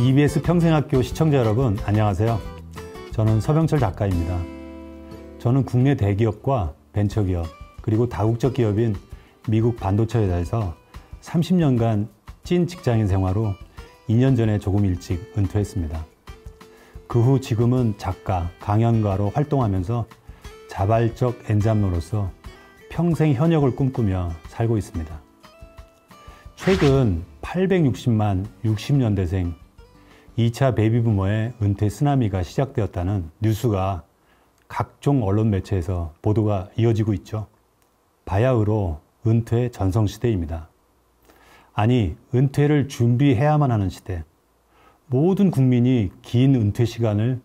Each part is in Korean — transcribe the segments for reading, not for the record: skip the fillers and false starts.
EBS 평생학교 시청자 여러분, 안녕하세요. 저는 서병철 작가입니다. 저는 국내 대기업과 벤처기업, 그리고 다국적 기업인 미국 반도체 회사에서 30년간 찐 직장인 생활 후 2년 전에 조금 일찍 은퇴했습니다. 그 후 지금은 작가, 강연가로 활동하면서 자발적 엔잡러로서 평생 현역을 꿈꾸며 살고 있습니다. 최근 860만 60년대생 2차 베이비부머의 은퇴 쓰나미가 시작되었다는 뉴스가 각종 언론 매체에서 보도가 이어지고 있죠. 바야흐로 은퇴 전성시대입니다. 아니, 은퇴를 준비해야만 하는 시대. 모든 국민이 긴 은퇴 시간을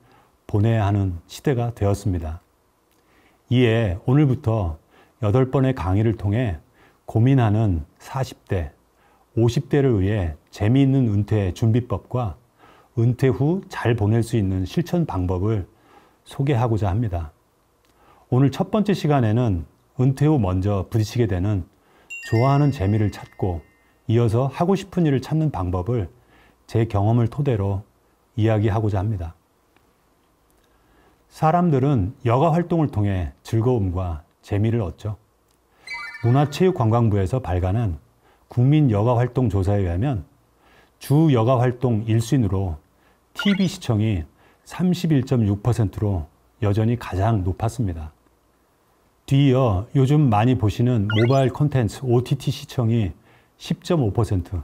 보내야 하는 시대가 되었습니다. 이에 오늘부터 8번의 강의를 통해 고민하는 40대, 50대를 위해 재미있는 은퇴 준비법과 은퇴 후 잘 보낼 수 있는 실천 방법을 소개하고자 합니다. 오늘 첫 번째 시간에는 은퇴 후 먼저 부딪히게 되는 좋아하는 재미를 찾고 이어서 하고 싶은 일을 찾는 방법을 제 경험을 토대로 이야기하고자 합니다. 사람들은 여가 활동을 통해 즐거움과 재미를 얻죠. 문화체육관광부에서 발간한 국민 여가 활동 조사에 의하면 주 여가 활동 1순위로 TV 시청이 31.6%로 여전히 가장 높았습니다. 뒤이어 요즘 많이 보시는 모바일 콘텐츠 OTT 시청이 10.5%,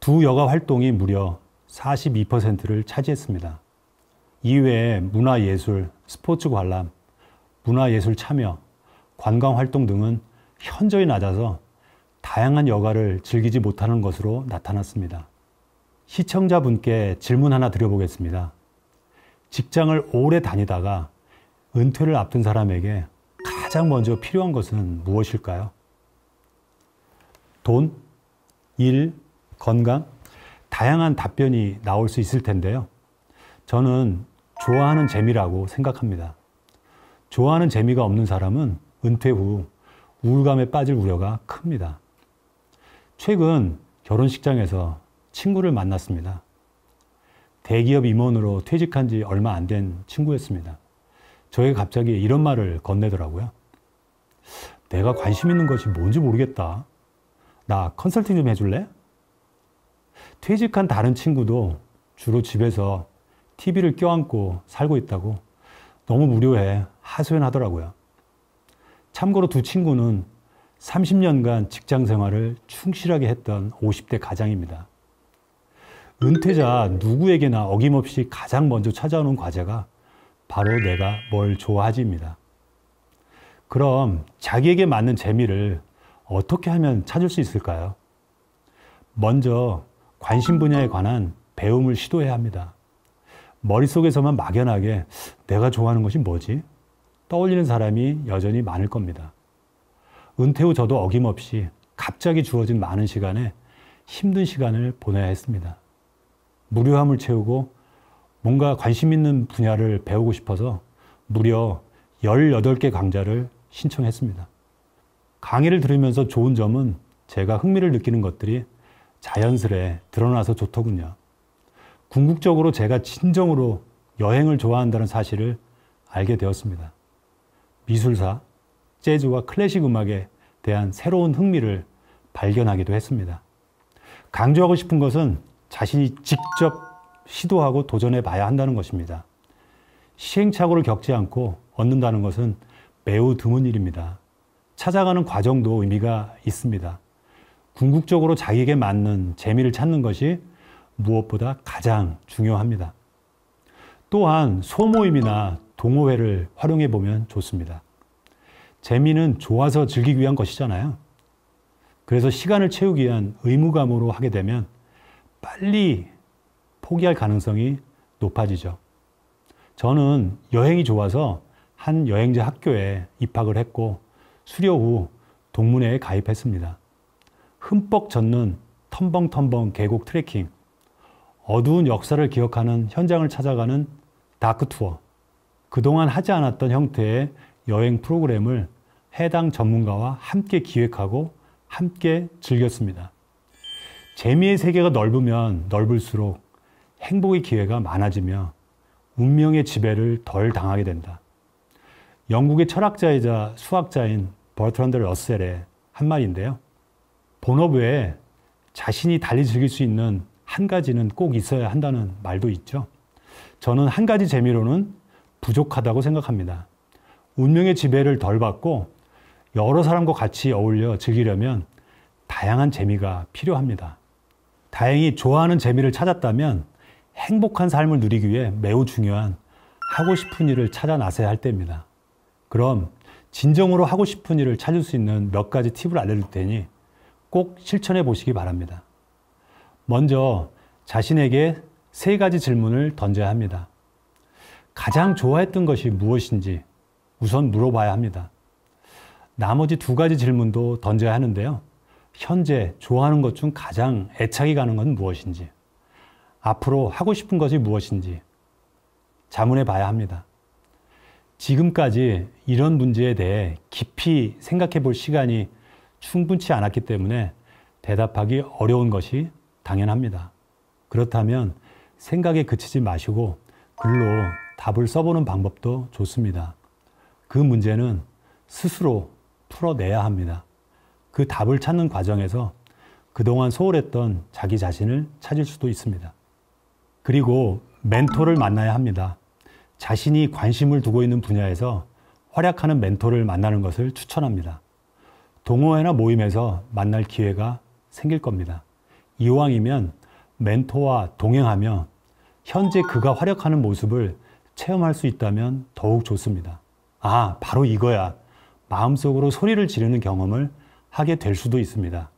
두 여가 활동이 무려 42%를 차지했습니다. 이외에 문화예술, 스포츠 관람, 문화예술 참여, 관광활동 등은 현저히 낮아서 다양한 여가를 즐기지 못하는 것으로 나타났습니다. 시청자분께 질문 하나 드려보겠습니다. 직장을 오래 다니다가 은퇴를 앞둔 사람에게 가장 먼저 필요한 것은 무엇일까요? 돈? 일? 건강? 다양한 답변이 나올 수 있을 텐데요. 저는 좋아하는 재미라고 생각합니다. 좋아하는 재미가 없는 사람은 은퇴 후 우울감에 빠질 우려가 큽니다. 최근 결혼식장에서 친구를 만났습니다. 대기업 임원으로 퇴직한 지 얼마 안 된 친구였습니다. 저에게 갑자기 이런 말을 건네더라고요. 내가 관심 있는 것이 뭔지 모르겠다. 나 컨설팅 좀 해줄래? 퇴직한 다른 친구도 주로 집에서 TV를 껴안고 살고 있다고 너무 무료해 하소연하더라고요. 참고로 두 친구는 30년간 직장 생활을 충실하게 했던 50대 가장입니다. 은퇴자 누구에게나 어김없이 가장 먼저 찾아오는 과제가 바로 내가 뭘 좋아하지입니다. 그럼 자기에게 맞는 재미를 어떻게 하면 찾을 수 있을까요? 먼저 관심 분야에 관한 배움을 시도해야 합니다. 머릿속에서만 막연하게 내가 좋아하는 것이 뭐지? 떠올리는 사람이 여전히 많을 겁니다. 은퇴 후 저도 어김없이 갑자기 주어진 많은 시간에 힘든 시간을 보내야 했습니다. 무료함을 채우고 뭔가 관심 있는 분야를 배우고 싶어서 무려 18개 강좌를 신청했습니다. 강의를 들으면서 좋은 점은 제가 흥미를 느끼는 것들이 자연스레 드러나서 좋더군요. 궁극적으로 제가 진정으로 여행을 좋아한다는 사실을 알게 되었습니다. 미술사, 재즈와 클래식 음악에 대한 새로운 흥미를 발견하기도 했습니다. 강조하고 싶은 것은 자신이 직접 시도하고 도전해 봐야 한다는 것입니다. 시행착오를 겪지 않고 얻는다는 것은 매우 드문 일입니다. 찾아가는 과정도 의미가 있습니다. 궁극적으로 자기에게 맞는 재미를 찾는 것이 무엇보다 가장 중요합니다. 또한 소모임이나 동호회를 활용해 보면 좋습니다. 재미는 좋아서 즐기기 위한 것이잖아요. 그래서 시간을 채우기 위한 의무감으로 하게 되면 빨리 포기할 가능성이 높아지죠. 저는 여행이 좋아서 한 여행자 학교에 입학을 했고 수료 후 동문회에 가입했습니다. 흠뻑 젖는 텀벙텀벙 계곡 트레킹, 어두운 역사를 기억하는 현장을 찾아가는 다크 투어, 그동안 하지 않았던 형태의 여행 프로그램을 해당 전문가와 함께 기획하고 함께 즐겼습니다. 재미의 세계가 넓으면 넓을수록 행복의 기회가 많아지며 운명의 지배를 덜 당하게 된다. 영국의 철학자이자 수학자인 버트런드 러셀의 한 말인데요. 본업 외에 자신이 달리 즐길 수 있는 한 가지는 꼭 있어야 한다는 말도 있죠. 저는 한 가지 재미로는 부족하다고 생각합니다. 운명의 지배를 덜 받고 여러 사람과 같이 어울려 즐기려면 다양한 재미가 필요합니다. 다행히 좋아하는 재미를 찾았다면 행복한 삶을 누리기 위해 매우 중요한 하고 싶은 일을 찾아 나서야 할 때입니다. 그럼 진정으로 하고 싶은 일을 찾을 수 있는 몇 가지 팁을 알려줄 테니 꼭 실천해 보시기 바랍니다. 먼저 자신에게 3가지 질문을 던져야 합니다. 가장 좋아했던 것이 무엇인지 우선 물어봐야 합니다. 나머지 2가지 질문도 던져야 하는데요. 현재 좋아하는 것 중 가장 애착이 가는 건 무엇인지, 앞으로 하고 싶은 것이 무엇인지 자문해 봐야 합니다. 지금까지 이런 문제에 대해 깊이 생각해 볼 시간이 충분치 않았기 때문에 대답하기 어려운 것이 당연합니다. 그렇다면 생각에 그치지 마시고 글로 답을 써보는 방법도 좋습니다. 그 문제는 스스로 풀어내야 합니다. 그 답을 찾는 과정에서 그동안 소홀했던 자기 자신을 찾을 수도 있습니다. 그리고 멘토를 만나야 합니다. 자신이 관심을 두고 있는 분야에서 활약하는 멘토를 만나는 것을 추천합니다. 동호회나 모임에서 만날 기회가 생길 겁니다. 이왕이면 멘토와 동행하며 현재 그가 활약하는 모습을 체험할 수 있다면 더욱 좋습니다. 아, 바로 이거야. 마음속으로 소리를 지르는 경험을 하게 될 수도 있습니다.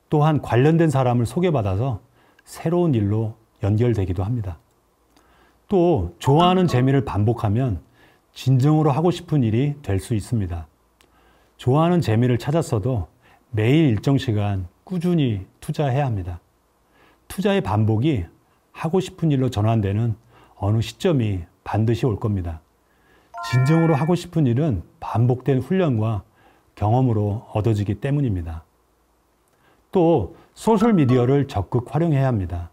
또한 관련된 사람을 소개받아서 새로운 일로 연결되기도 합니다. 또 좋아하는 재미를 반복하면 진정으로 하고 싶은 일이 될 수 있습니다. 좋아하는 재미를 찾았어도 매일 일정 시간 꾸준히 투자해야 합니다. 투자의 반복이 하고 싶은 일로 전환되는 어느 시점이 반드시 올 겁니다. 진정으로 하고 싶은 일은 반복된 훈련과 경험으로 얻어지기 때문입니다. 또 소셜미디어를 적극 활용해야 합니다.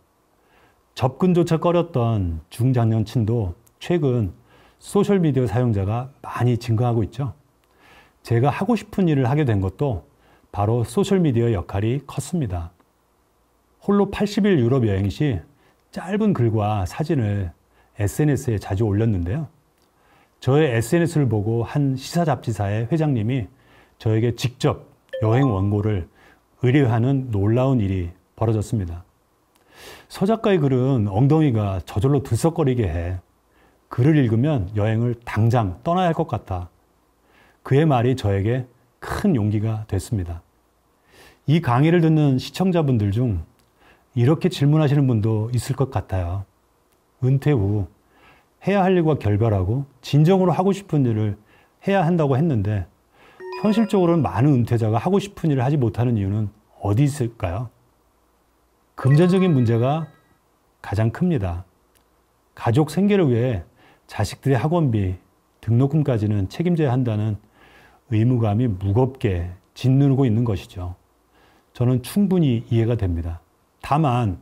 접근조차 꺼렸던 중장년층도 최근 소셜미디어 사용자가 많이 증가하고 있죠. 제가 하고 싶은 일을 하게 된 것도 바로 소셜미디어 역할이 컸습니다. 홀로 80일 유럽 여행 시 짧은 글과 사진을 SNS에 자주 올렸는데요. 저의 SNS를 보고 한 시사 잡지사의 회장님이 저에게 직접 여행 원고를 의뢰하는 놀라운 일이 벌어졌습니다. 서 작가의 글은 엉덩이가 저절로 들썩거리게 해. 글을 읽으면 여행을 당장 떠나야 할 것 같아. 그의 말이 저에게 큰 용기가 됐습니다. 이 강의를 듣는 시청자분들 중 이렇게 질문하시는 분도 있을 것 같아요. 은퇴 후 해야 할 일과 결별하고 진정으로 하고 싶은 일을 해야 한다고 했는데 현실적으로는 많은 은퇴자가 하고 싶은 일을 하지 못하는 이유는 어디 있을까요? 금전적인 문제가 가장 큽니다. 가족 생계를 위해 자식들의 학원비, 등록금까지는 책임져야 한다는 의무감이 무겁게 짓누르고 있는 것이죠. 저는 충분히 이해가 됩니다. 다만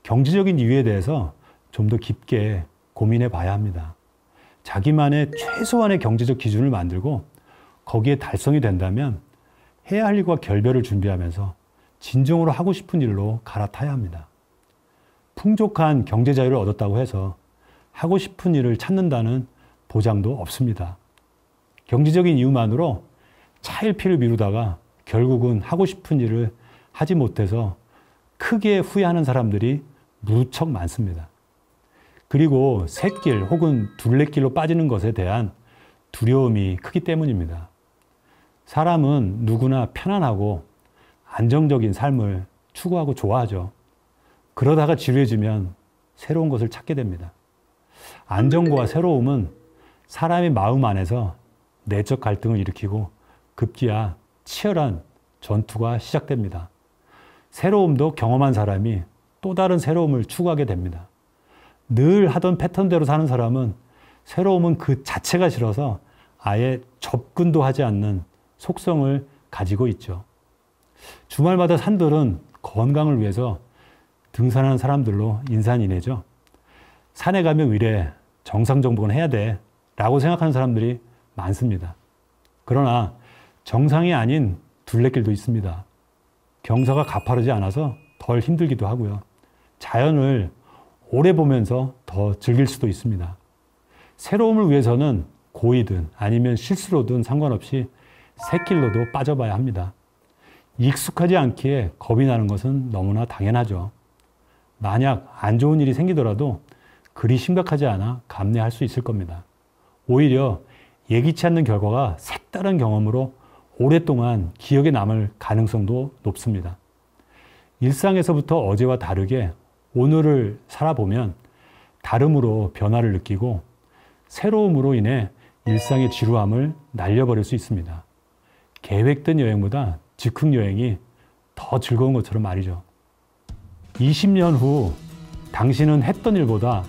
경제적인 이유에 대해서 좀 더 깊게 고민해 봐야 합니다. 자기만의 최소한의 경제적 기준을 만들고 거기에 달성이 된다면 해야 할 일과 결별을 준비하면서 진정으로 하고 싶은 일로 갈아타야 합니다. 풍족한 경제 자유를 얻었다고 해서 하고 싶은 일을 찾는다는 보장도 없습니다. 경제적인 이유만으로 차일피일 미루다가 결국은 하고 싶은 일을 하지 못해서 크게 후회하는 사람들이 무척 많습니다. 그리고 샛길 혹은 둘레길로 빠지는 것에 대한 두려움이 크기 때문입니다. 사람은 누구나 편안하고 안정적인 삶을 추구하고 좋아하죠. 그러다가 지루해지면 새로운 것을 찾게 됩니다. 안정과 새로움은 사람의 마음 안에서 내적 갈등을 일으키고 급기야 치열한 전투가 시작됩니다. 새로움도 경험한 사람이 또 다른 새로움을 추구하게 됩니다. 늘 하던 패턴대로 사는 사람은 새로움은 그 자체가 싫어서 아예 접근도 하지 않는 속성을 가지고 있죠. 주말마다 산들은 건강을 위해서 등산하는 사람들로 인산인해죠. 산에 가면 위래 정상정복은 해야 돼 라고 생각하는 사람들이 많습니다. 그러나 정상이 아닌 둘레길도 있습니다. 경사가 가파르지 않아서 덜 힘들기도 하고요. 자연을 오래 보면서 더 즐길 수도 있습니다. 새로움을 위해서는 고이든 아니면 실수로든 상관없이 샛길로도 빠져봐야 합니다. 익숙하지 않기에 겁이 나는 것은 너무나 당연하죠. 만약 안 좋은 일이 생기더라도 그리 심각하지 않아 감내할 수 있을 겁니다. 오히려 예기치 않는 결과가 색다른 경험으로 오랫동안 기억에 남을 가능성도 높습니다. 일상에서부터 어제와 다르게 오늘을 살아보면 다름으로 변화를 느끼고 새로움으로 인해 일상의 지루함을 날려버릴 수 있습니다. 계획된 여행보다 즉흥 여행이 더 즐거운 것처럼 말이죠. 20년 후 당신은 했던 일보다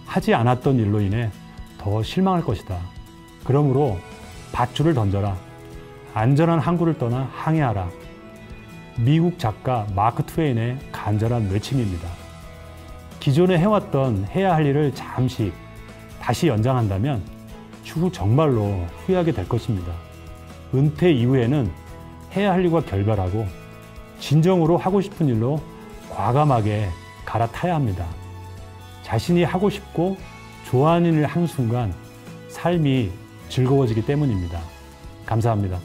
하지 않았던 일로 인해 더 실망할 것이다. 그러므로 밧줄을 던져라. 안전한 항구를 떠나 항해하라. 미국 작가 마크 트웨인의 간절한 외침입니다. 기존에 해왔던 해야 할 일을 잠시 다시 연장한다면 추후 정말로 후회하게 될 것입니다. 은퇴 이후에는 해야 할 일과 결별하고 진정으로 하고 싶은 일로 과감하게 갈아타야 합니다. 자신이 하고 싶고 좋아하는 일을 하는 순간 삶이 즐거워지기 때문입니다. 감사합니다.